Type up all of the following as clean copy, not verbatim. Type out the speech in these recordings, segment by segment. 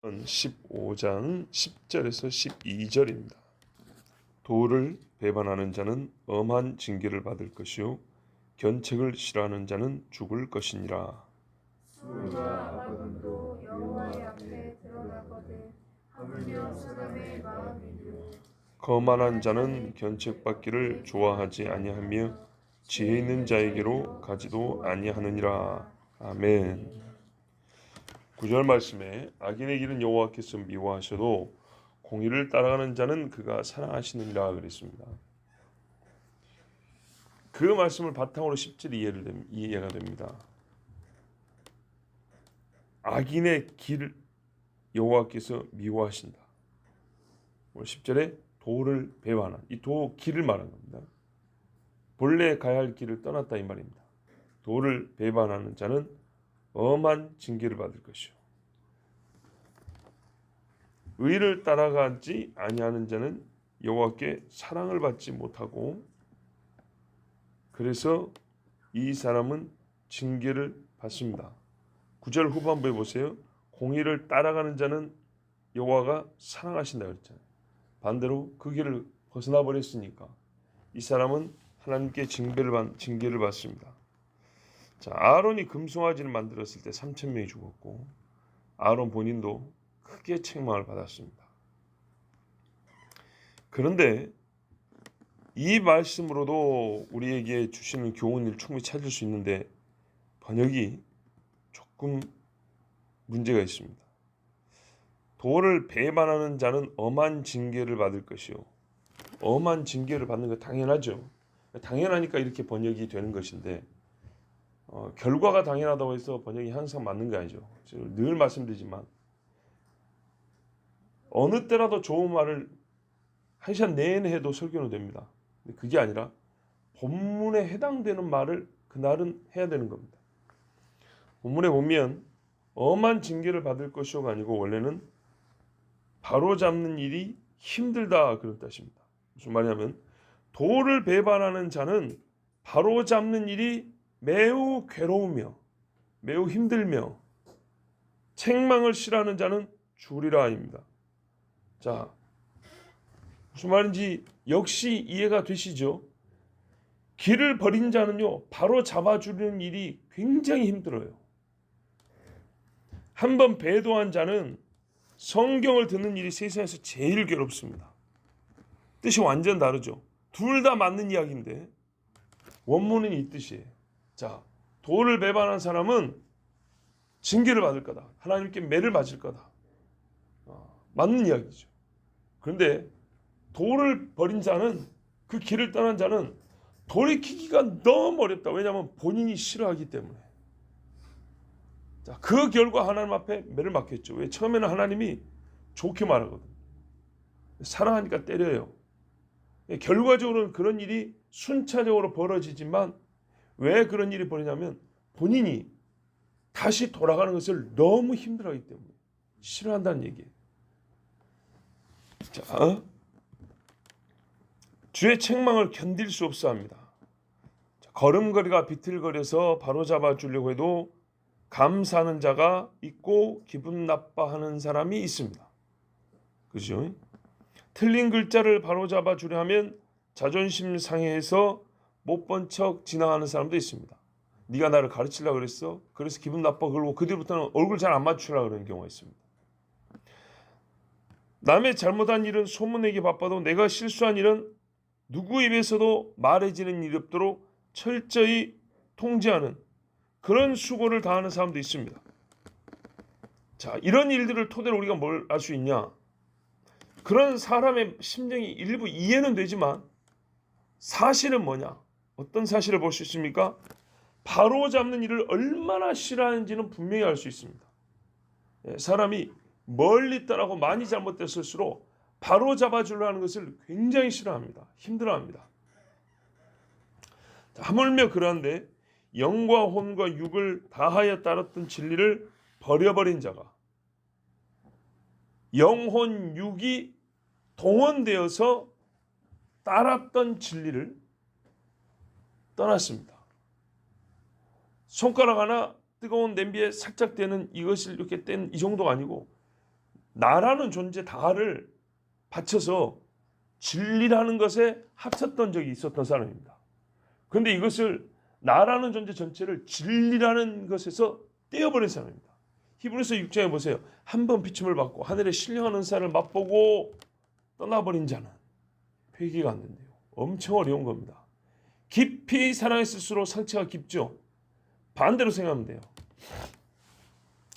15장 10절에서 12절입니다. 도를 배반하는 자는 엄한 징계를 받을 것이요 견책을 싫어하는 자는 죽을 것이니라. 수울과 아바돈도 여호와의 앞에 드러나거든 하물며 사람의 마음이요 거만한 자는 견책받기를 좋아하지 아니하며 지혜 있는 자에게로 가지도 아니하느니라. 아멘. 9절 말씀에 악인의 길은 여호와께서 미워하셔도 공의를 따라가는 자는 그가 사랑하시느니라 그랬습니다. 그 말씀을 바탕으로 10절이 이해가 됩니다. 악인의 길 여호와께서 미워하신다. 10절에 도를 배반한 이 길을 말하는 겁니다. 본래 가야 할 길을 떠났다 이 말입니다. 도를 배반하는 자는 엄한 징계를 받을 것이요 의를 따라가지 아니하는 자는 여호와께 사랑을 받지 못하고 그래서 이 사람은 징계를 받습니다. 9절 후반부에 보세요. 공의를 따라가는 자는 여호와가 사랑하신다 그랬잖아요. 반대로 그 길을 벗어나 버렸으니까 이 사람은 하나님께 징계를 받습니다. 자, 아론이 금송아지를 만들었을 때 3,000명이 죽었고 아론 본인도 크게 책망을 받았습니다. 그런데 이 말씀으로도 우리에게 주시는 교훈을 충분히 찾을 수 있는데 번역이 조금 문제가 있습니다. 도를 배반하는 자는 엄한 징계를 받을 것이요. 엄한 징계를 받는 거 당연하죠. 당연하니까 이렇게 번역이 되는 것인데 결과가 당연하다고 해서 번역이 항상 맞는 게 아니죠. 늘 말씀드리지만 어느 때라도 좋은 말을 한 시간 내내 해도 설교는 됩니다. 근데 그게 아니라 본문에 해당되는 말을 그날은 해야 되는 겁니다. 본문에 보면 엄한 징계를 받을 것이오가 아니고 원래는 바로잡는 일이 힘들다 그런 뜻입니다. 무슨 말이냐면 도를 배반하는 자는 바로잡는 일이 매우 괴로우며 매우 힘들며 책망을 싫어하는 자는 죽으리라 아닙니다. 자, 무슨 말인지 역시 이해가 되시죠? 길을 버린 자는요, 바로 잡아주는 일이 굉장히 힘들어요. 한번 배도한 자는 성경을 듣는 일이 세상에서 제일 괴롭습니다. 뜻이 완전 다르죠. 둘 다 맞는 이야기인데 원문은 이 뜻이에요. 자, 도를 배반한 사람은 징계를 받을 거다. 하나님께 매를 맞을 거다. 맞는 이야기죠. 그런데 도를 버린 자는 그 길을 떠난 자는 돌이키기가 너무 어렵다. 왜냐하면 본인이 싫어하기 때문에. 자, 그 결과 하나님 앞에 매를 맞겠죠. 왜? 처음에는 하나님이 좋게 말하거든. 사랑하니까 때려요. 결과적으로는 그런 일이 순차적으로 벌어지지만 왜 그런 일이 벌어지냐면 본인이 다시 돌아가는 것을 너무 힘들어하기 때문에 싫어한다는 얘기예요. 자, 주의 책망을 견딜 수 없어 합니다. 걸음걸이가 비틀거려서 바로잡아 주려고 해도 감사하는 자가 있고 기분 나빠하는 사람이 있습니다. 그죠? 틀린 글자를 바로잡아 주려 하면 자존심 상해해서 못 본 척 지나가는 사람도 있습니다. 네가 나를 가르치려고 그랬어? 그래서 기분 나빠 그러고 그 뒤부터는 얼굴 잘 안 맞추려고 그러는 경우가 있습니다. 남의 잘못한 일은 소문내기 바빠도 내가 실수한 일은 누구 입에서도 말해지는 일이 없도록 철저히 통제하는 그런 수고를 다하는 사람도 있습니다. 자, 이런 일들을 토대로 우리가 뭘 알 수 있냐? 그런 사람의 심정이 일부 이해는 되지만 사실은 뭐냐? 어떤 사실을 볼 수 있습니까? 바로잡는 일을 얼마나 싫어하는지는 분명히 알 수 있습니다. 사람이 멀리 떠나고 많이 잘못됐을수록 바로잡아주려 하는 것을 굉장히 싫어합니다. 힘들어합니다. 하물며 그러한데 영과 혼과 육을 다하여 따랐던 진리를 버려버린 자가 영혼 육이 동원되어서 따랐던 진리를 떠났습니다. 손가락 하나 뜨거운 냄비에 살짝 대는 이것을 이렇게 뗀 이 정도가 아니고 나라는 존재 다를 바쳐서 진리라는 것에 합쳤던 적이 있었던 사람입니다. 그런데 이것을 나라는 존재 전체를 진리라는 것에서 떼어버린 사람입니다. 히브리서 6장에 보세요. 한 번 비춤을 받고 하늘에 신령한 은사를 맛보고 떠나버린 자는 회개가 안 된대요. 엄청 어려운 겁니다. 깊이 사랑했을수록 상처가 깊죠. 반대로 생각하면 돼요.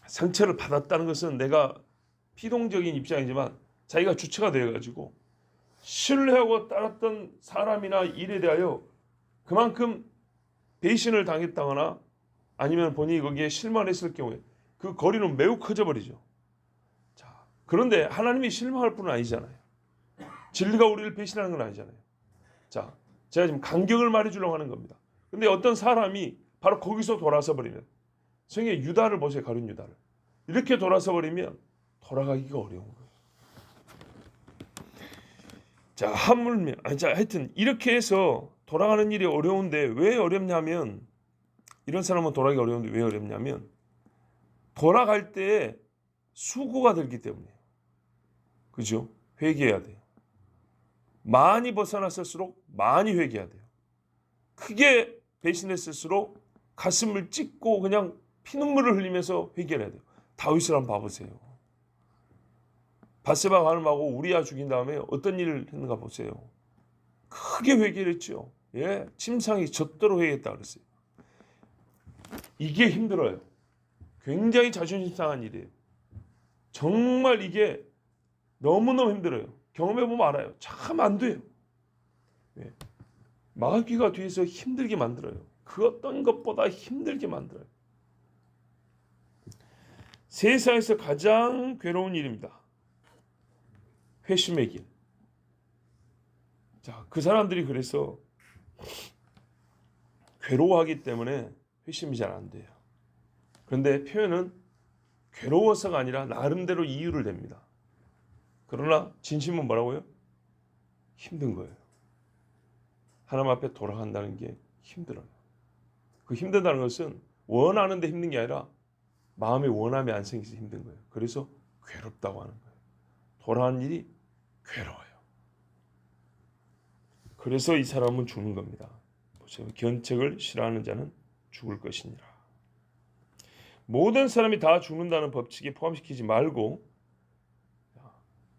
상처를 받았다는 것은 내가 피동적인 입장이지만 자기가 주체가 되어가지고 신뢰하고 따랐던 사람이나 일에 대하여 그만큼 배신을 당했다거나 아니면 본인이 거기에 실망했을 경우에 그 거리는 매우 커져버리죠. 자, 그런데 하나님이 실망할 뿐은 아니잖아요. 진리가 우리를 배신하는 건 아니잖아요. 자, 제가 지금 간격을 말해주려고 하는 겁니다. 근데 어떤 사람이 바로 거기서 돌아서 버리면, 성경에 유다를 보세요. 가룟 유다를. 이렇게 돌아서 버리면 돌아가기가 어려운 거예요. 자, 하여튼 이렇게 해서 돌아가는 일이 어려운데 왜 어렵냐면, 이런 사람은 돌아가기 어려운데 왜 어렵냐면 돌아갈 때 수고가 들기 때문이에요. 그죠? 회개해야 돼요. 많이 벗어났을수록 많이 회개해야 돼요. 크게 배신했을수록 가슴을 찢고 그냥 피눈물을 흘리면서 회개해야 돼요. 다윗을 한번 봐보세요. 바세바 간음하고 우리아 죽인 다음에 어떤 일을 했는가 보세요. 크게 회개를 했죠. 예, 침상이 젖도록 회개했다 그랬어요. 이게 힘들어요. 굉장히 자존심 상한 일이에요. 정말 이게 너무너무 힘들어요. 경험해보면 알아요. 참 안 돼요. 예. 마귀가 뒤에서 힘들게 만들어요. 그 어떤 것보다 힘들게 만들어요. 세상에서 가장 괴로운 일입니다. 회심의 길. 자, 그 사람들이 그래서 괴로워하기 때문에 회심이 잘 안 돼요. 그런데 표현은 괴로워서가 아니라 나름대로 이유를 댑니다. 그러나 진심은 뭐라고요? 힘든 거예요. 하나님 앞에 돌아간다는 게 힘들어요. 그 힘들다는 것은 원하는데 힘든 게 아니라 마음의 원함이 안 생겨서 힘든 거예요. 그래서 괴롭다고 하는 거예요. 돌아가는 일이 괴로워요. 그래서 이 사람은 죽는 겁니다. 보세요. 견책을 싫어하는 자는 죽을 것이니라. 모든 사람이 다 죽는다는 법칙에 포함시키지 말고,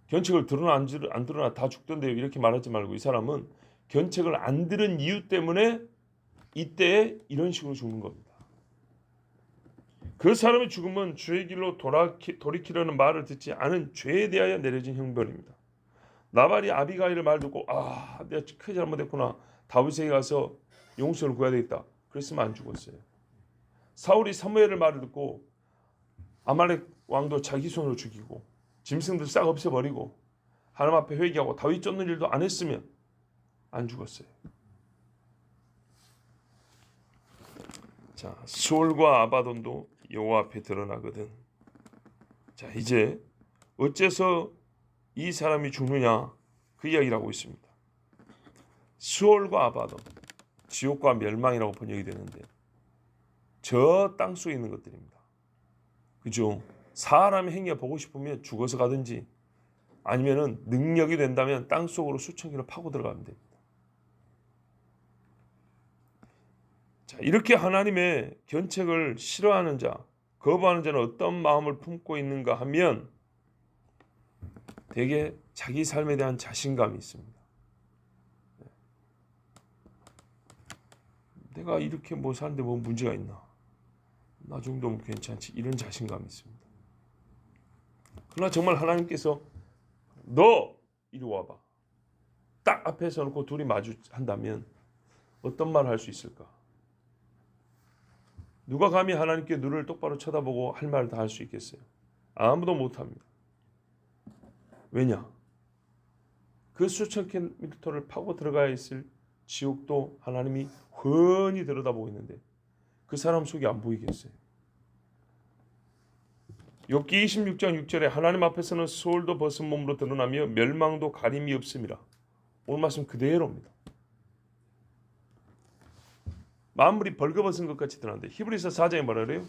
견책을 들으나 안 들으나 다 죽던데요 이렇게 말하지 말고, 이 사람은 견책을 안 들은 이유 때문에 이때 이런 식으로 죽는 겁니다. 그 사람의 죽음은 주의 길로 돌이키려는 말을 듣지 않은 죄에 대하여 내려진 형벌입니다. 나발이 아비가일의 말 듣고 내가 크게 잘못했구나, 다윗에게 가서 용서를 구해야 되겠다, 그랬으면 안 죽었어요. 사울이 사무엘의 말을 듣고 아말렉 왕도 자기 손으로 죽이고 짐승들 싹 없애버리고 하나님 앞에 회개하고 다윗 쫓는 일도 안 했으면 안 죽었어요. 자, 수올과 아바돈도 여호와 앞에 드러나거든. 자, 이제 어째서 이 사람이 죽느냐, 그 이야기를 하고 있습니다. 수올과 아바돈, 지옥과 멸망이라고 번역이 되는데 저 땅 속에 있는 것들입니다. 그죠? 사람의 행위가 보고 싶으면 죽어서 가든지 아니면은 능력이 된다면 땅 속으로 수천 킬로 파고 들어가면 됩니다. 자, 이렇게 하나님의 견책을 싫어하는 자, 거부하는 자는 어떤 마음을 품고 있는가 하면 대개 자기 삶에 대한 자신감이 있습니다. 내가 이렇게 뭐 사는데 뭐 문제가 있나? 나 정도면 괜찮지. 이런 자신감이 있습니다. 그러나 정말 하나님께서 너 이리 와봐, 딱 앞에 서놓고 둘이 마주한다면 어떤 말을 할 수 있을까? 누가 감히 하나님께 눈을 똑바로 쳐다보고 할 말을 다 할 수 있겠어요? 아무도 못합니다. 왜냐? 그 수천 킬로미터를 파고 들어가야 있을 지옥도 하나님이 훤히 들여다보고 있는데 그 사람 속이 안 보이겠어요? 욥기 26장 6절에 하나님 앞에서는 수월도 벗은 몸으로 드러나며 멸망도 가림이 없음이라. 오늘 말씀 그대로입니다. 만물이 벌거벗은 것 같이 드러난다. 히브리서 4장에 뭐라 그래요?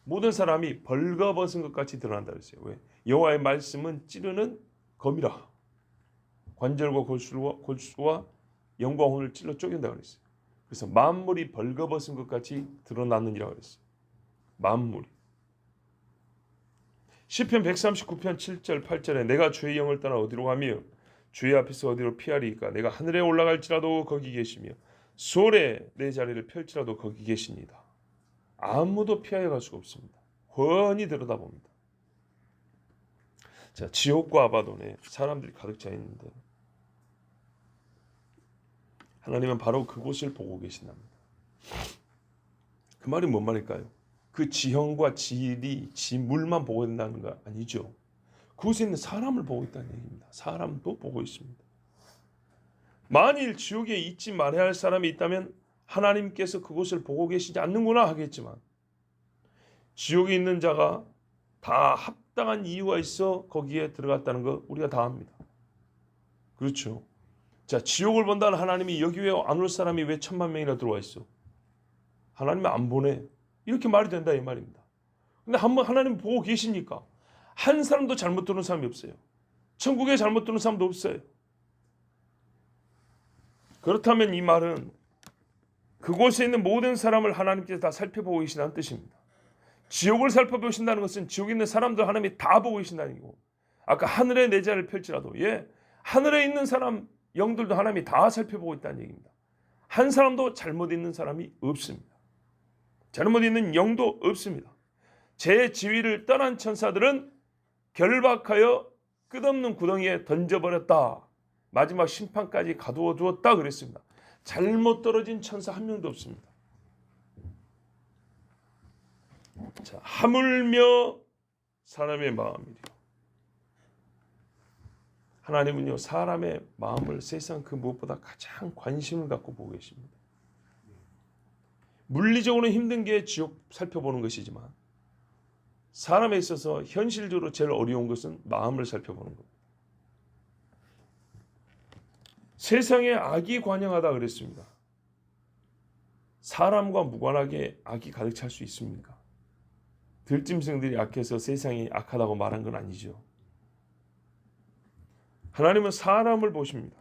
모든 사람이 벌거벗은 것 같이 드러난다 그랬어요. 왜? 여호와의 말씀은 찌르는 검이라. 관절과 골수와 영과 혼을 찔러 쪼갠다 그랬어요. 그래서 만물이 벌거벗은 것 같이 드러났느니라 그랬어요. 만물이. 시편 139편 7절 8절에 내가 주의 영을 떠나 어디로 가며 주의 앞에서 어디로 피하리이까. 내가 하늘에 올라갈지라도 거기 계시며 수월에 내 자리를 펼치라도 거기 계십니다. 아무도 피하여 갈 수가 없습니다. 훤히 들여다봅니다. 자, 지옥과 아바돈에 사람들이 가득 차 있는데 하나님은 바로 그곳을 보고 계신답니다. 그 말이 뭔 말일까요? 그 지형과 지리, 지물만 보고 있다는 거 아니죠. 그곳에 있는 사람을 보고 있다는 얘기입니다. 사람도 보고 있습니다. 만일 지옥에 있지 말아야 할 사람이 있다면 하나님께서 그곳을 보고 계시지 않는구나 하겠지만 지옥에 있는 자가 다 합당한 이유가 있어 거기에 들어갔다는 거 우리가 다 압니다. 그렇죠. 자, 지옥을 본다는 하나님이 여기 왜 안 올 사람이 왜 1000만 명이나 들어와 있어? 하나님이 안 보내. 이렇게 말이 된다 이 말입니다. 근데 한번 하나님 보고 계시니까 한 사람도 잘못 들은 사람이 없어요. 천국에 잘못 들은 사람도 없어요. 그렇다면 이 말은 그곳에 있는 모든 사람을 하나님께서 다 살펴보고 계신다는 뜻입니다. 지옥을 살펴보신다는 것은 지옥에 있는 사람들 하나님이 다 보고 계신다는 얘기고, 아까 하늘에 내 자리를 펼치라도 하늘에 있는 사람 영들도 하나님이 다 살펴보고 있다는 얘기입니다. 한 사람도 잘못 있는 사람이 없습니다. 잘못 있는 영도 없습니다. 제 지위를 떠난 천사들은 결박하여 끝없는 구덩이에 던져버렸다. 마지막 심판까지 가두어 두었다 그랬습니다. 잘못 떨어진 천사 한 명도 없습니다. 자, 하물며 사람의 마음이요. 하나님은요, 사람의 마음을 세상 그 무엇보다 가장 관심을 갖고 보고 계십니다. 물리적으로는 힘든 게 지옥 살펴보는 것이지만 사람에 있어서 현실적으로 제일 어려운 것은 마음을 살펴보는 겁니다. 세상에 악이 관영하다 그랬습니다. 사람과 무관하게 악이 가득 찰 수 있습니까? 들짐승들이 악해서 세상이 악하다고 말한 건 아니죠. 하나님은 사람을 보십니다.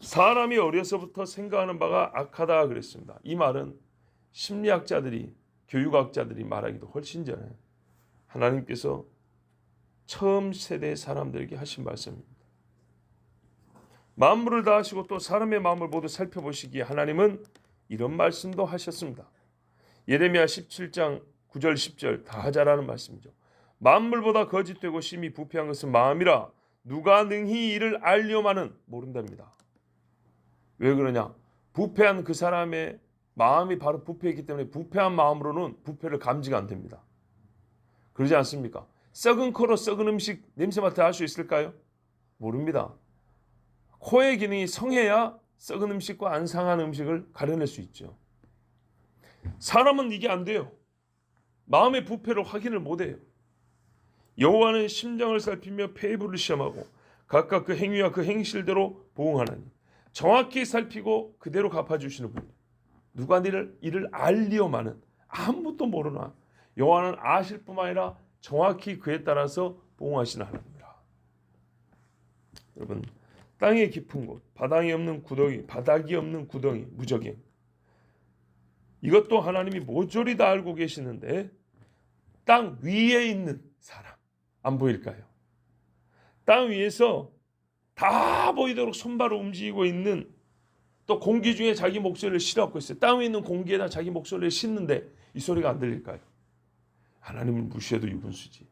사람이 어려서부터 생각하는 바가 악하다 그랬습니다. 이 말은 심리학자들이, 교육학자들이 말하기도 훨씬 전에 하나님께서 처음 세대 사람들에게 하신 말씀입니다. 만물을 다 하시고 또 사람의 마음을 모두 살펴보시기에 하나님은 이런 말씀도 하셨습니다. 예레미야 17장 9절 10절 다 하자라는 말씀이죠. 만물보다 거짓되고 심히 부패한 것은 마음이라 누가 능히 이를 알려마는 모른답니다. 왜 그러냐? 부패한 그 사람의 마음이 바로 부패했기 때문에 부패한 마음으로는 부패를 감지가 안 됩니다. 그러지 않습니까? 썩은 코로 썩은 음식 냄새 맡아 알 수 있을까요? 모릅니다. 코의 기능이 성해야 썩은 음식과 안 상한 음식을 가려낼 수 있죠. 사람은 이게 안 돼요. 마음의 부패를 확인을 못해요. 여호와는 심장을 살피며 폐부를 시험하고 각각 그 행위와 그 행실대로 보응하나니 정확히 살피고 그대로 갚아주시는 분. 누가 이를 알리오마는 아무것도 모르나 여호와는 아실 뿐만 아니라 정확히 그에 따라서 보응하시는 하나님이라. 여러분, 땅의 깊은 곳, 바닥이 없는 구덩이, 무적행. 이것도 하나님이 모조리 다 알고 계시는데 땅 위에 있는 사람 안 보일까요? 땅 위에서 다 보이도록 손발을 움직이고 있는, 또 공기 중에 자기 목소리를 실어갖고 있어요. 땅 위에 있는 공기에다 자기 목소리를 싣는데 이 소리가 안 들릴까요? 하나님을 무시해도 유분수지.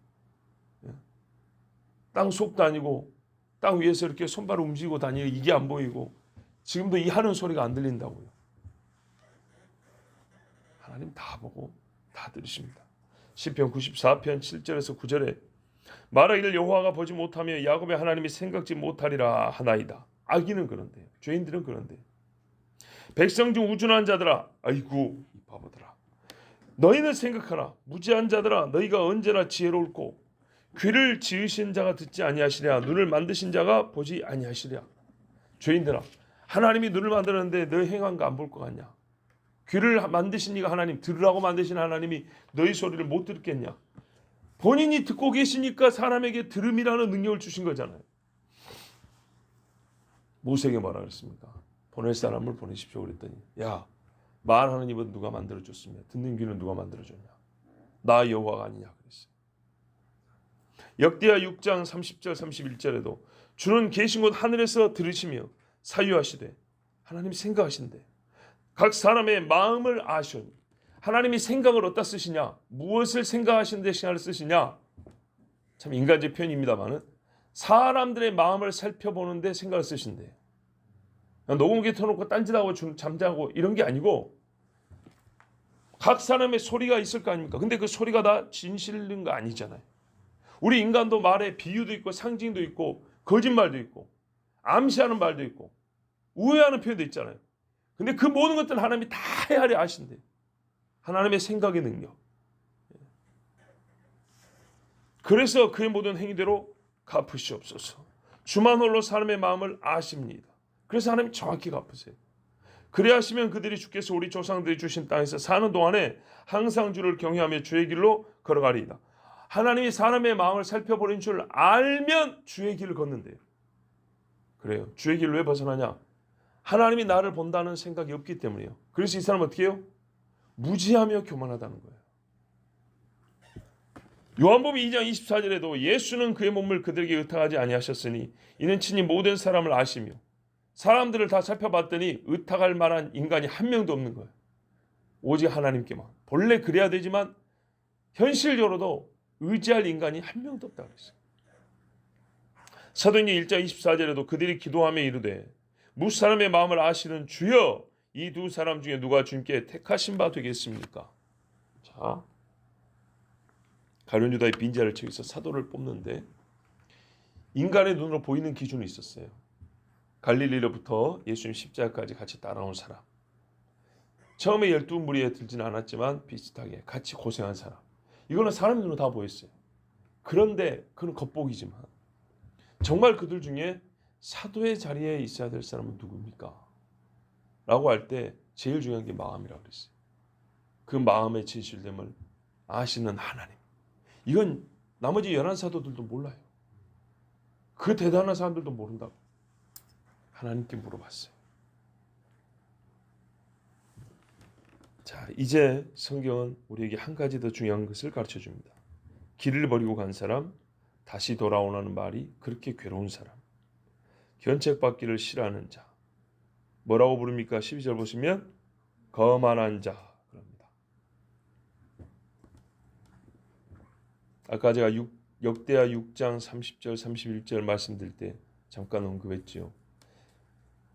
땅 속도 아니고 땅 위에서 이렇게 손발을 움직이고 다니고 이게 안 보이고 지금도 이 하는 소리가 안 들린다고요. 하나님 다 보고 다 들으십니다. 시편 94편 7절에서 9절에 말하기를 여호와가 보지 못하며 야곱의 하나님이 생각지 못하리라 하나이다. 악인은 그런데, 죄인들은 그런데, 백성 중 우둔한 자들아, 아이고 이 바보들아, 너희는 생각하라. 무지한 자들아, 너희가 언제나 지혜로울고 귀를 지으신 자가 듣지 아니하시랴. 눈을 만드신 자가 보지 아니하시랴. 죄인들아, 하나님이 눈을 만들었는데 너희 행한 거 안 볼 것 같냐? 귀를 만드신 이가 하나님, 들으라고 만드신 하나님이 너희 소리를 못 듣겠냐? 본인이 듣고 계시니까 사람에게 들음이라는 능력을 주신 거잖아요. 모세에게 뭐라 그랬습니까? 보낼 사람을 보내십시오 그랬더니 야, 말하는 입은 누가 만들어줬으며 듣는 귀는 누가 만들어줬냐? 나 여호와가 아니냐 그랬어요. 역대하 6장 30절 31절에도 주는 계신 곳 하늘에서 들으시며 사유하시되 하나님이 생각하신대 각 사람의 마음을 아시오니 하나님이 생각을 어디다 쓰시냐? 무엇을 생각하시는데 시간을 쓰시냐? 참 인간적 표현입니다만은 사람들의 마음을 살펴보는데 생각을 쓰신대요. 녹음기 켜놓고 딴짓하고 잠자고 이런 게 아니고 각 사람의 소리가 있을 거 아닙니까? 근데 그 소리가 다 진실인 거 아니잖아요. 우리 인간도 말에 비유도 있고 상징도 있고 거짓말도 있고 암시하는 말도 있고 우회하는 표현도 있잖아요. 근데 그 모든 것들은 하나님이 다 헤아려 아신대요. 하나님의 생각의 능력. 그래서 그의 모든 행위대로 갚으시옵소서. 주만 홀로 사람의 마음을 아십니다. 그래서 하나님 정확히 갚으세요. 그래야 하시면 그들이 주께서 우리 조상들이 주신 땅에서 사는 동안에 항상 주를 경외하며 주의 길로 걸어가리이다. 하나님이 사람의 마음을 살펴보는 줄 알면 주의 길을 걷는데요. 그래요. 주의 길로 왜 벗어나냐? 하나님이 나를 본다는 생각이 없기 때문이에요. 그래서 이 사람은 어떻게 해요? 무지하며 교만하다는 거예요. 요한복음 2장 24절에도 예수는 그의 몸을 그들에게 의탁하지 아니하셨으니 이는 친히 모든 사람을 아시며 사람들을 다 살펴봤더니 의탁할 만한 인간이 한 명도 없는 거예요. 오직 하나님께만. 본래 그래야 되지만 현실적으로도 의지할 인간이 한 명도 없다고 했어요. 사도행전 1장 24절에도 그들이 기도하며 이르되 무사람의 마음을 아시는 주여 이 두 사람 중에 누가 주님께 택하신 바 되겠습니까? 자, 가룟 유다의 빈자를 치기 위해서 사도를 뽑는데 인간의 눈으로 보이는 기준이 있었어요. 갈릴리로부터 예수님 십자가까지 같이 따라온 사람. 처음에 12무리에 들지는 않았지만 비슷하게 같이 고생한 사람. 이거는 사람 눈으로 다 보였어요. 그런데 그는 겉보기지만 정말 그들 중에 사도의 자리에 있어야 될 사람은 누굽니까? 라고 할 때 제일 중요한 게 마음이라고 그랬어요. 그 마음의 진실됨을 아시는 하나님. 이건 나머지 11사도들도 몰라요. 그 대단한 사람들도 모른다고. 하나님께 물어봤어요. 자, 이제 성경은 우리에게 한 가지 더 중요한 것을 가르쳐 줍니다. 길을 버리고 간 사람, 다시 돌아오라는 말이 그렇게 괴로운 사람, 견책받기를 싫어하는 자. 뭐라고 부릅니까? 12절 보시면 거만한 자 그럽니다. 아까 제가 역대하 6장 30절 31절 말씀드릴 때 잠깐 언급했지요.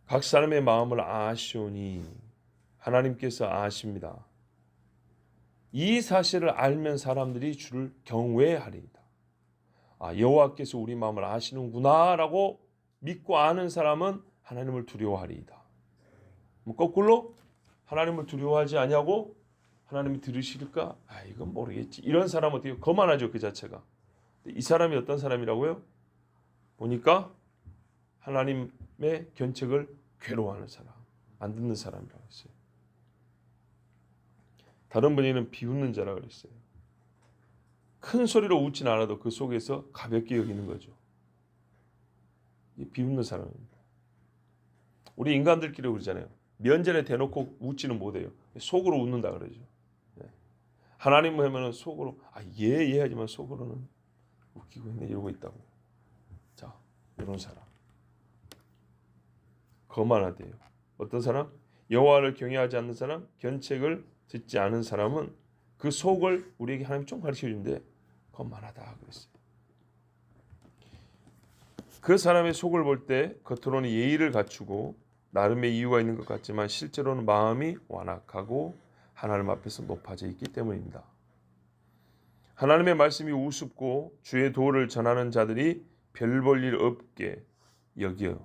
각 사람의 마음을 아시오니 하나님께서 아십니다. 이 사실을 알면 사람들이 주를 경외하리이다. 아, 여호와께서 우리 마음을 아시는구나라고 믿고 아는 사람은 하나님을 두려워하리이다. 뭐 거꾸로 하나님을 두려워하지 아니하고 하나님이 들으실까? 아, 이건 모르겠지. 이런 사람은 어떻게 거만하죠, 그 자체가. 이 사람이 어떤 사람이라고요? 보니까 하나님의 견책을 괴로워하는 사람, 안 듣는 사람이라고 했어요. 다른 분에게는 비웃는 자라고 그랬어요. 큰 소리로 웃진 않아도 그 속에서 가볍게 여기는 거죠. 이 비웃는 사람입니다. 우리 인간들끼리 그러잖아요. 면전에 대놓고 웃지는 못해요. 속으로 웃는다 그러죠. 하나님 하면은 속으로 예 하지만 속으로는 웃기고 있네 이러고 있다고. 자, 이런 사람 거만하대요. 어떤 사람? 여호와를 경외하지 않는 사람, 견책을 듣지 않은 사람은 그 속을 우리에게 하나님 좀 가르쳐 주는데 거만하다 그랬어요. 그 사람의 속을 볼 때 겉으로는 예의를 갖추고 나름의 이유가 있는 것 같지만 실제로는 마음이 완악하고 하나님 앞에서 높아져 있기 때문입니다. 하나님의 말씀이 우습고 주의 도를 전하는 자들이 별 볼 일 없게 여겨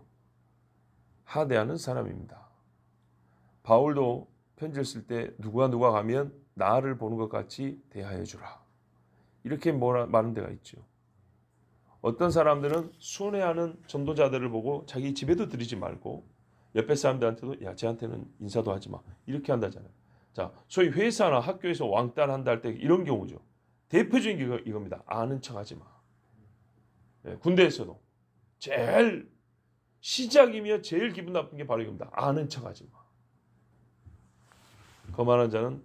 하대하는 사람입니다. 바울도 편지를 쓸 때 누가 가면 나를 보는 것 같이 대하여 주라. 이렇게 말하는 데가 있죠. 어떤 사람들은 순회하는 전도자들을 보고 자기 집에도 들이지 말고 옆에 사람들한테도 야, 쟤한테는 인사도 하지 마. 이렇게 한다잖아요. 자, 소위 회사나 학교에서 왕따를 한다 할 때 이런 경우죠. 대표적인 게 이겁니다. 아는 척하지 마. 군대에서도 제일 시작이며 제일 기분 나쁜 게 바로 이겁니다. 아는 척하지 마. 거만한 자는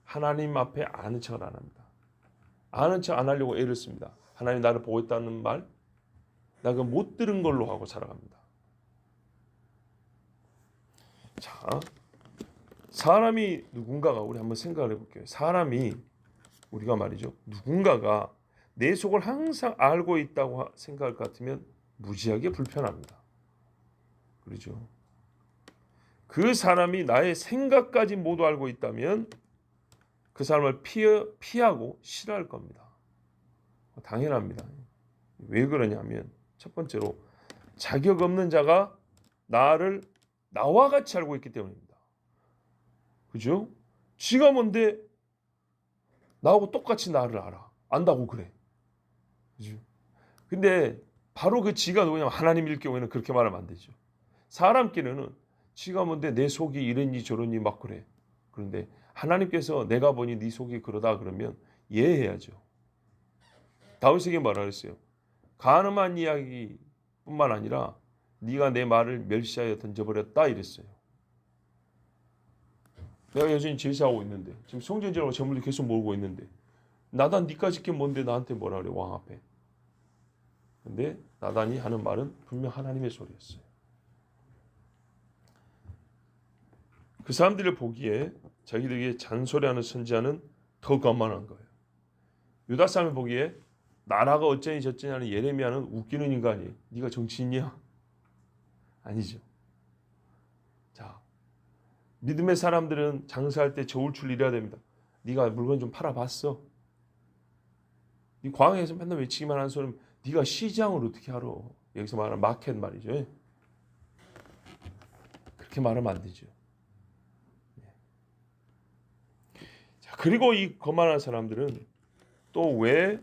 하나님 앞에 아는 척을 안 합니다. 아는 척 안 하려고 애를 씁니다. 하나님 나를 보고 있다는 말, 나 그 못 들은 걸로 하고 살아갑니다. 자, 사람이 누군가가 우리 한번 생각을 해볼게요. 사람이 우리가 말이죠. 누군가가 내 속을 항상 알고 있다고 생각할 것 같으면 무지하게 불편합니다. 그렇죠? 그 사람이 나의 생각까지 모두 알고 있다면 그 사람을 피하고 싫어할 겁니다. 당연합니다. 왜 그러냐면 첫 번째로 자격 없는 자가 나를 나와 같이 알고 있기 때문입니다. 그죠? 지가 뭔데 나하고 똑같이 나를 알아. 안다고 그래. 그죠? 근데 바로 그 지가 누구냐면 하나님일 경우에는 그렇게 말하면 안 되죠. 사람끼리는 지가 뭔데 내 속이 이랬니 저랬니 막 그래. 그런데 하나님께서 내가 보니 네 속이 그러다 그러면 이해해야죠. 다윗에게 뭐라 그랬어요? 가늠한 이야기뿐만 아니라 네가 내 말을 멸시하여 던져버렸다 이랬어요. 내가 여전히 제사하고 있는데 지금 성전지라고 제물도 계속 모으고 있는데 나단 니까짓 게 뭔데 나한테 뭐라 그래 왕 앞에. 근데 나단이 하는 말은 분명 하나님의 소리였어요. 그 사람들을 보기에 자기들에게 잔소리하는 선지자는 더 거만한 거예요. 유다 사람이 보기에 나라가 어쩌니 저쩌니 하는 예레미야는 웃기는 인간이 네가 정치인이야? 아니죠. 자, 믿음의 사람들은 장사할 때 저울줄 이래야 됩니다. 네가 물건 좀 팔아봤어? 네 광야에서 맨날 외치기만 하는 소리는 네가 시장을 어떻게 알아? 여기서 말하는 마켓 말이죠. 그렇게 말하면 안 되죠. 자, 그리고 이 거만한 사람들은 또 왜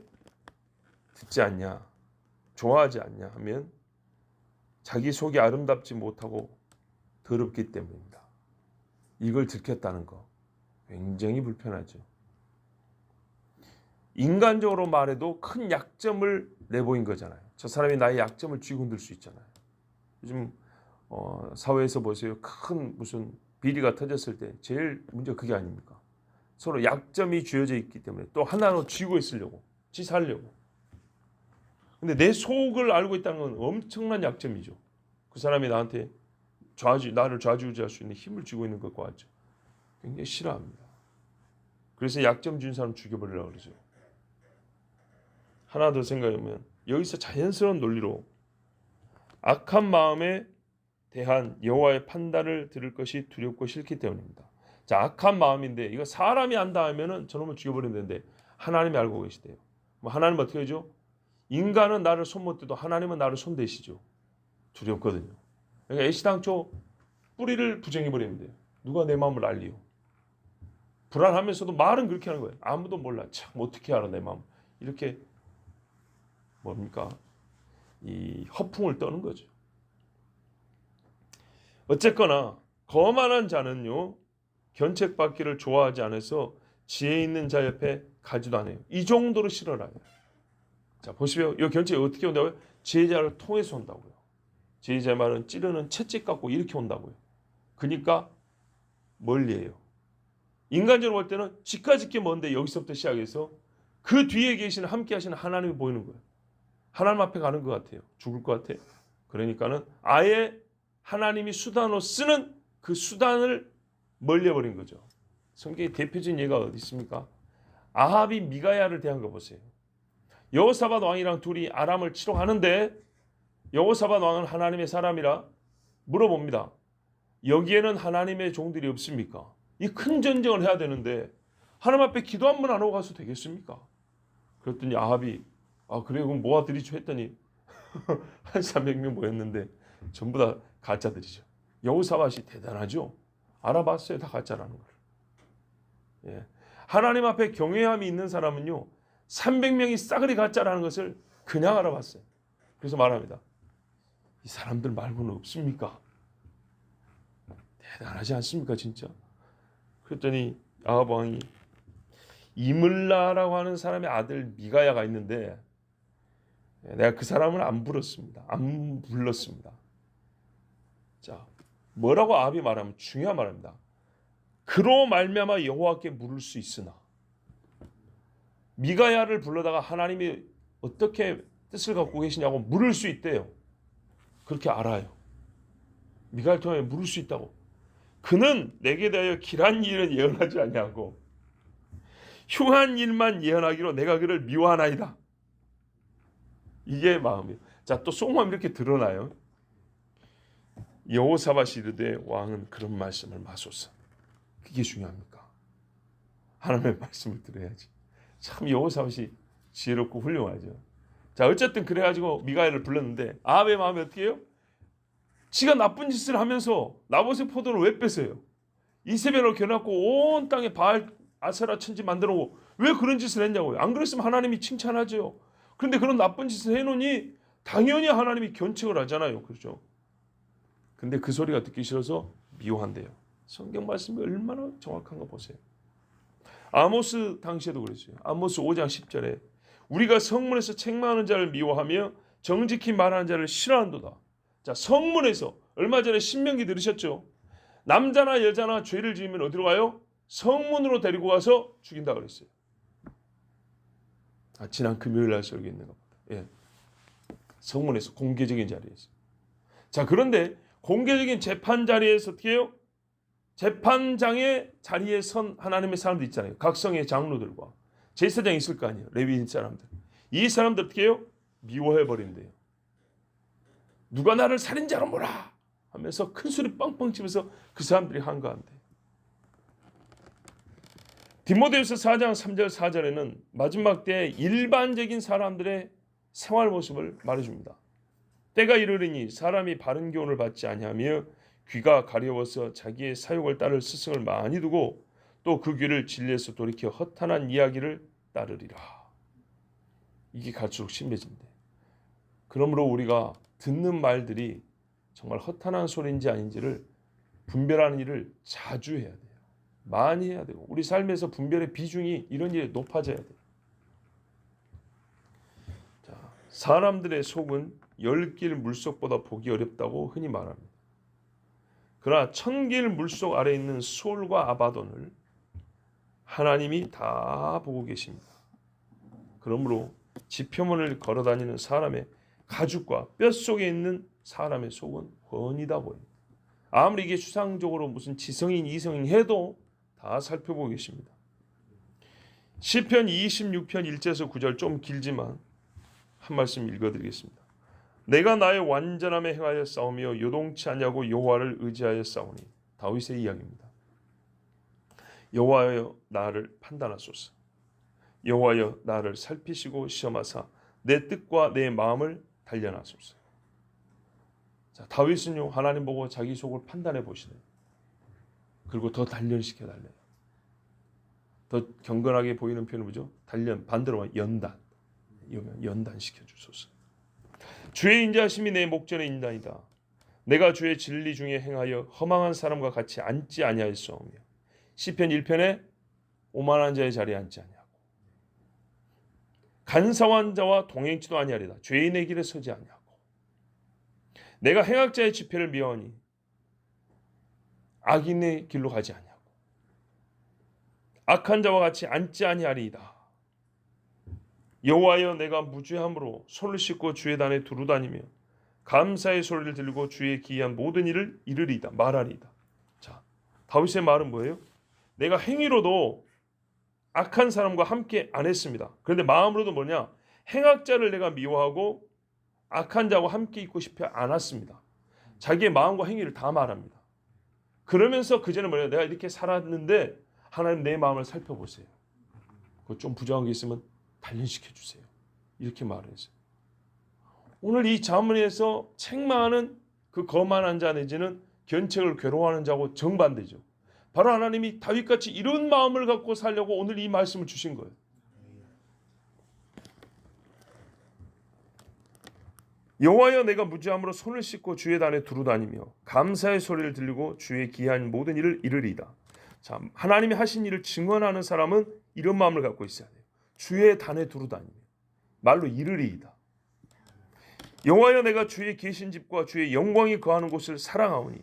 듣지 않냐, 좋아하지 않냐 하면 자기 속이 아름답지 못하고 더럽기 때문입니다. 이걸 들켰다는 거 굉장히 불편하죠. 인간적으로 말해도 큰 약점을 내보인 거잖아요. 저 사람이 나의 약점을 쥐고 들 수 있잖아요. 요즘 사회에서 보세요. 큰 무슨 비리가 터졌을 때 제일 문제가 그게 아닙니까? 서로 약점이 쥐어져 있기 때문에 또 하나로 쥐고 있으려고, 지 살려고. 근데 내 속을 알고 있다는 건 엄청난 약점이죠. 그 사람이 나한테 나를 좌지우지할 수 있는 힘을 쥐고 있는 것과 같죠. 굉장히 싫어합니다. 그래서 약점 준 사람 죽여버리려고 그러죠. 하나 더 생각해보면 여기서 자연스러운 논리로 악한 마음에 대한 여호와의 판단을 들을 것이 두렵고 싫기 때문입니다. 자, 악한 마음인데 이거 사람이 안다 하면은 저놈을 죽여버리는데 하나님이 알고 계시대요. 뭐 하나님은 어떻게 하죠? 인간은 나를 손 못 대도 하나님은 나를 손 대시죠. 두렵거든요. 그러니까 애시당초 뿌리를 부정해버리는데 누가 내 마음을 알리요? 불안하면서도 말은 그렇게 하는 거예요. 아무도 몰라. 참 어떻게 알아 내 마음. 이렇게 뭡니까? 이 허풍을 떠는 거죠. 어쨌거나 거만한 자는요 견책받기를 좋아하지 않아서 지혜 있는 자 옆에 가지도 않아요. 이 정도로 싫어라요. 자 보시면 이 견책이 어떻게 온다고요? 지혜자를 통해서 온다고요. 지혜자의 말은 찌르는 채찍 같고 이렇게 온다고요. 그러니까 멀리해요. 인간적으로 볼 때는 지까짓게 먼데 여기서부터 시작해서 그 뒤에 계시는 함께 하시는 하나님이 보이는 거예요. 하나님 앞에 가는 것 같아요. 죽을 것 같아. 그러니까는 아예 하나님이 수단으로 쓰는 그 수단을 멀려버린 거죠. 성경의 대표적인 예가 어디 있습니까? 아합이 미가야를 대한 거 보세요. 여호사밧 왕이랑 둘이 아람을 치러 가는데 여호사밧 왕은 하나님의 사람이라 물어봅니다. 여기에는 하나님의 종들이 없습니까? 이 큰 전쟁을 해야 되는데 하나님 앞에 기도 한 번 안 하고 가서 되겠습니까? 그랬더니 아합이 그래 그럼 모아드리죠 했더니 한 300명 모였는데 전부 다 가짜들이죠. 여호사밧이 대단하죠. 알아봤어요. 다 가짜라는 걸. 예. 하나님 앞에 경외함이 있는 사람은요 300명이 싸그리 가짜라는 것을 그냥 알아봤어요. 그래서 말합니다. 이 사람들 말고는 없습니까? 대단하지 않습니까 진짜? 그랬더니 아합 왕이 이물라라고 하는 사람의 아들 미가야가 있는데 내가 그 사람을 안 불렀습니다. 안 불렀습니다. 자, 뭐라고 아합이 말하면 중요한 말입니다. 그로 말미암아 여호와께 물을 수 있으나 미가야를 불러다가 하나님이 어떻게 뜻을 갖고 계시냐고 물을 수 있대요. 그렇게 알아요. 미가야를 통해 물을 수 있다고. 그는 내게 대하여 길한 일은 예언하지 아니하고 흉한 일만 예언하기로 내가 그를 미워하나이다. 이게 마음이에요. 자, 또 속마음 이렇게 드러나요. 여호사밧이 이르되 왕은 그런 말씀을 마소서. 그게 중요합니까? 하나님의 말씀을 들어야지. 참 여호사밧이 지혜롭고 훌륭하죠. 자, 어쨌든 그래가지고 미가야를 불렀는데 아합의 마음이 어떻게 해요? 지가 나쁜 짓을 하면서 나봇의 포도를 왜 뺏어요? 이세벨로 겨놨고 온 땅에 바알 아세라 천지 만들어 놓고 왜 그런 짓을 했냐고요. 안 그랬으면 하나님이 칭찬하죠. 그런데 그런 나쁜 짓을 해놓으니 당연히 하나님이 견책을 하잖아요. 그렇죠? 근데 그 소리가 듣기 싫어서 미워한대요. 성경 말씀이 얼마나 정확한가 보세요. 아모스 당시에도 그랬어요. 아모스 5장 10절에 우리가 성문에서 책망하는 자를 미워하며 정직히 말하는 자를 싫어한도다. 자, 성문에서 얼마 전에 신명기 들으셨죠? 남자나 여자나 죄를 지으면 어디로 가요? 성문으로 데리고 가서 죽인다 그랬어요. 지난 금요일 날 설교했는가 보다. 예. 성문에서 공개적인 자리에서. 자, 그런데 공개적인 재판 자리에서 어떻게 해요? 재판장의 자리에 선 하나님의 사람들 있잖아요. 각성의 장로들과 제사장이 있을 거 아니에요. 레위인 사람들. 이 사람들 어떻게 해요? 미워해 버린대요. 누가 나를 살인자로 몰아 하면서 큰 소리 빵빵 치면서 그 사람들이 한가한대. 디모데후서 4장 3절 4절에는 마지막 때 일반적인 사람들의 생활 모습을 말해줍니다. 때가 이르리니 사람이 바른 교훈을 받지 아니하며 귀가 가려워서 자기의 사욕을 따를 스승을 많이 두고 또 그 귀를 진리에서 돌이켜 허탄한 이야기를 따르리라. 이게 갈수록 심해진대. 그러므로 우리가 듣는 말들이 정말 허탄한 소리인지 아닌지를 분별하는 일을 자주 해야 돼요. 많이 해야 되고 우리 삶에서 분별의 비중이 이런 일에 높아져야 돼요. 자, 사람들의 속은 10길 물속보다 보기 어렵다고 흔히 말합니다. 그러나 1000길 물속 아래 있는 수올과 아바돈을 하나님이 다 보고 계십니다. 그러므로 지표문을 걸어다니는 사람의 가죽과 뼛속에 있는 사람의 속은 훤히다 보입니다. 아무리 이게 추상적으로 무슨 지성인 이성인 해도 다 살펴보고 계십니다. 시편 26편 1절에서 9절 좀 길지만 한 말씀 읽어드리겠습니다. 내가 나의 완전함에 행하여 싸우며 요동치 않냐고 여호와를 의지하여 싸우니. 다윗의 이야기입니다. 여호와여 나를 판단하소서. 여호와여 나를 살피시고 시험하사 내 뜻과 내 마음을 단련하소서. 자, 다윗은요 하나님 보고 자기 속을 판단해 보시네요. 그리고 더 단련시켜 달래요. 더 경건하게 보이는 표현은 뭐죠? 단련, 반대로 연단시켜 주소서. 주의 인자하심이 내 목전에 있나이다. 내가 주의 진리 중에 행하여 허망한 사람과 같이 앉지 아니하였사오며. 시편 1편에 오만한 자의 자리에 앉지 아니하고 간사한 자와 동행치도 아니하리다. 죄인의 길에 서지 아니하고 내가 행악자의 지표를 미워하니 악인의 길로 가지 아니하고 악한 자와 같이 앉지 아니하리이다. 여호와여 내가 무죄함으로 손을 씻고 주의 단에 두루 다니며 감사의 소리를 들고 주의 기이한 모든 일을 이르리이다. 말하리이다. 자, 다윗의 말은 뭐예요? 내가 행위로도 악한 사람과 함께 안 했습니다. 그런데 마음으로도 뭐냐? 행악자를 내가 미워하고 악한 자와 함께 있고 싶지 않았습니다. 자기의 마음과 행위를 다 말합니다. 그러면서 그전에 뭐냐? 내가 이렇게 살았는데 하나님 내 마음을 살펴보세요. 그거 좀 부정한 게 있으면 단련시켜 주세요. 이렇게 말을 했어요. 오늘 이 자문에서 책망하는 그 거만한 자 내지는 견책을 괴로워하는 자고 정반대죠. 바로 하나님이 다윗같이 이런 마음을 갖고 살려고 오늘 이 말씀을 주신 거예요. 여호와여 내가 무죄함으로 손을 씻고 주의 단에 두루 다니며 감사의 소리를 들리고 주의 기이한 모든 일을 이르리이다. 자, 하나님이 하신 일을 증언하는 사람은 이런 마음을 갖고 있어야 돼요. 주의 단에 두루 다니며 말로 이르리이다. 여호와여, 내가 주의 계신 집과 주의 영광이 거하는 곳을 사랑하오니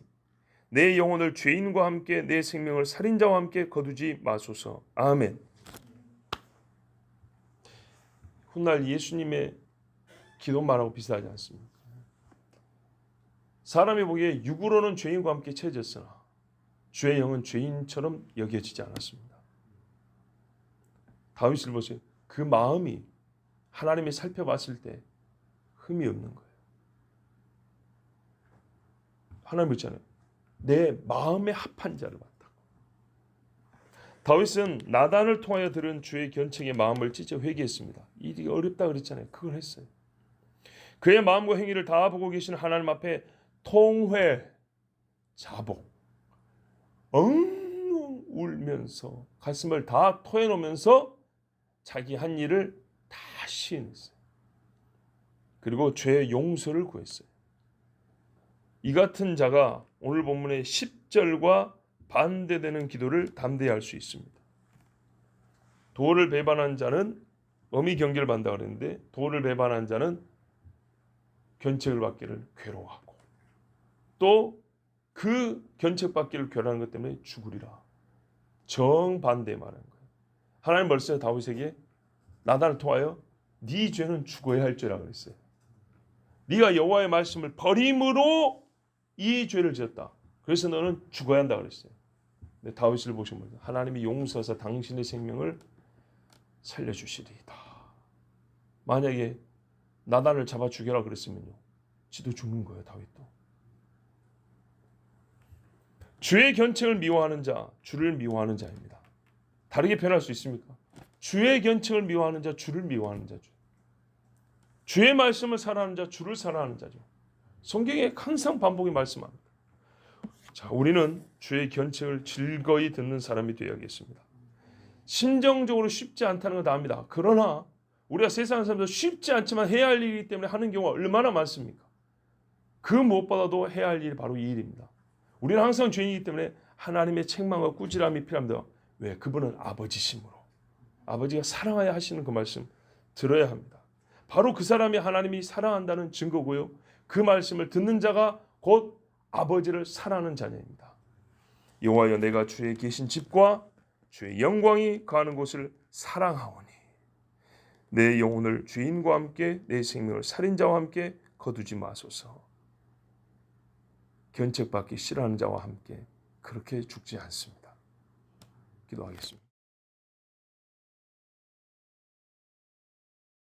내 영혼을 죄인과 함께 내 생명을 살인자와 함께 거두지 마소서. 아멘. 훗날 예수님의 기도 말하고 비슷하지 않습니까? 사람이 보기에 육으로는 죄인과 함께 처해졌으나 주의 영은 죄인처럼 여겨지지 않았습니다. 다윗을 보세요. 그 마음이 하나님이 살펴봤을 때 흠이 없는 거예요. 하나님 있잖아요. 내 마음에 합한 자를 봤다고. 다윗은 나단을 통하여 들은 주의 견책의 마음을 찢어 회개했습니다. 일이 어렵다 그랬잖아요. 그걸 했어요. 그의 마음과 행위를 다 보고 계신 하나님 앞에 통회, 자복, 엉엉 울면서 가슴을 다 토해놓으면서 자기 한 일을 다 시인했어요. 그리고 죄의 용서를 구했어요. 이 같은 자가 오늘 본문의 10절과 반대되는 기도를 담대히 할 수 있습니다. 도를 배반한 자는 엄히 경계를 받는다 그랬는데 도를 배반한 자는 견책을 받기를 괴로워하고 또 그 견책 받기를 괴로워하는 것 때문에 죽으리라. 정반대 말하는 거예요. 하나님 벌써 다윗에게 나단을 통하여 네 죄는 죽어야 할 죄라 그랬어요. 네가 여호와의 말씀을 버림으로 이 죄를 지었다. 그래서 너는 죽어야 한다 그랬어요. 근데 다윗을 보시면 하나님이 용서하사 당신의 생명을 살려주시리이다. 만약에 나단을 잡아 죽여라 그랬으면요, 지도 죽는 거예요. 다윗도. 주의 견책을 미워하는 자, 주를 미워하는 자입니다. 다르게 표현할 수 있습니까? 주의 견책을 미워하는 자, 주를 미워하는 자죠. 주의 말씀을 사랑하는 자, 주를 사랑하는 자죠. 성경에 항상 반복이 말씀합니다. 자, 우리는 주의 견책을 즐거이 듣는 사람이 되어야겠습니다. 심정적으로 쉽지 않다는 건 다 압니다. 그러나 우리가 세상 사람들 쉽지 않지만 해야 할 일이기 때문에 하는 경우가 얼마나 많습니까? 그 무엇보다도 해야 할 일이 바로 이 일입니다. 우리는 항상 죄인이기 때문에 하나님의 책망과 꾸지람이 필요합니다. 왜? 그분은 아버지심으로 아버지가 사랑하여 하시는 그 말씀 들어야 합니다. 바로 그 사람이 하나님이 사랑한다는 증거고요. 그 말씀을 듣는 자가 곧 아버지를 사랑하는 자녀입니다. 여호와여, 내가 주의 계신 집과 주의 영광이 거하는 곳을 사랑하오니 내 영혼을 죄인과 함께 내 생명을 살인자와 함께 거두지 마소서. 견책받기 싫어하는 자와 함께 그렇게 죽지 않습니다. 기도하겠습니다.